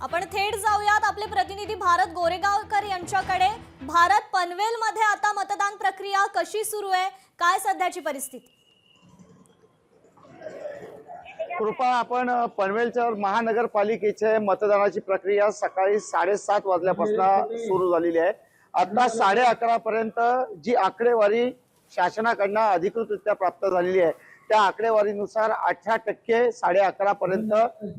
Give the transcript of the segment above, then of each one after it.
आपण थेट जाऊयात आपले प्रतिनिधी भारत गोरेगावकर यांच्याकडे। भारत, पनवेलमध्ये आता मतदान प्रक्रिया कशी सुरू आहे, काय सध्याची परिस्थिती? कृपा, आपण पनवेलच्या महानगरपालिकेचे मतदानाची प्रक्रिया सकाळी 7:30 वाजल्यापासून सुरू झालेली आहे। आता 11:30 पर्यंत जी आकडेवारी शासनाकडून अधिकृतरित्या प्राप्त झालेली आहे त्या आकडेवारीनुसार 18% 11:30 पर्यंत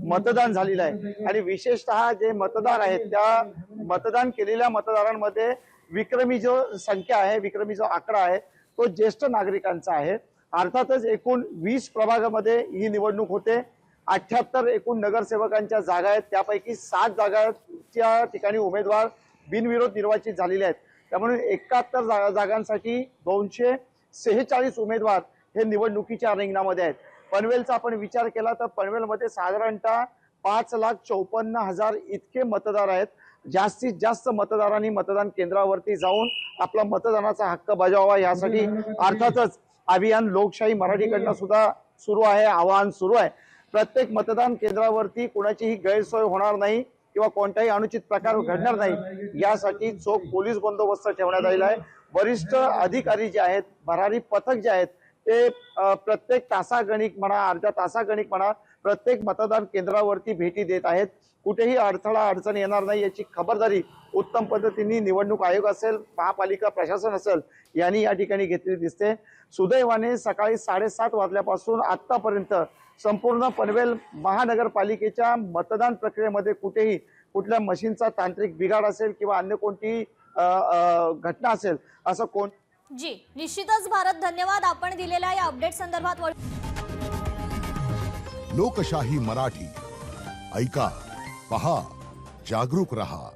मतदान झालेलं आहे। आणि विशेषतः जे मतदार आहेत त्या मतदान केलेल्या मतदारांमध्ये विक्रमी जो संख्या आहे, विक्रमी जो आकडा आहे तो ज्येष्ठ नागरिकांचा आहे। अर्थातच एकूण 20 प्रभागामध्ये ही निवडणूक होते। 78 एकूण नगरसेवकांच्या जागा आहेत, त्यापैकी 7 जागांच्या ठिकाणी उमेदवार बिनविरोध निर्वाचित झालेले आहेत। त्यामुळे 71 जागांसाठी 246 उमेदवार हे निवडणुकीच्या रिंगणामध्ये आहेत। पनवेलचा आपण विचार केला तर पनवेलमध्ये साधारणतः 5,54,000 इतके मतदार आहेत। जास्तीत जास्त मतदारांनी मतदान केंद्रावरती जाऊन आपला मतदानाचा हक्क बजावावा यासाठी अर्थातच अभियान लोकशाही मराठीकडनं सुद्धा सुरू आहे, आवाहन सुरू आहे। प्रत्येक मतदान केंद्रावरती कोणाचीही गैरसोय होणार नाही किंवा कोणताही अनुचित प्रकार घडणार नाही यासाठी चोख पोलीस बंदोबस्त ठेवण्यात आलेला आहे। वरिष्ठ अधिकारी जे आहेत, भरारी पथक जे आहेत ते प्रत्येक तासागणिक म्हणा, अर्ध्या तासागणिक म्हणा, प्रत्येक मतदान केंद्रावरती भेटी देत आहेत। कुठेही अडथळा अडचण येणार नाही याची खबरदारी उत्तम पद्धतीने निवडणूक आयोग असेल, महापालिका प्रशासन असेल यांनी या ठिकाणी घेतली दिसते। सुदैवाने सकाळी 7:30 वाजल्यापासून आतापर्यंत संपूर्ण पनवेल महानगरपालिकेच्या मतदान प्रक्रियेमध्ये कुठेही कुठल्या मशीनचा तांत्रिक बिघाड असेल किंवा अन्य कोणती घटना असेल असं कोण जी निश्चितच भारत, धन्यवाद आपण दिलेल्या या अपडेट संदर्भात। लोकशाही मराठी ऐका, पहा, जागरूक रहा।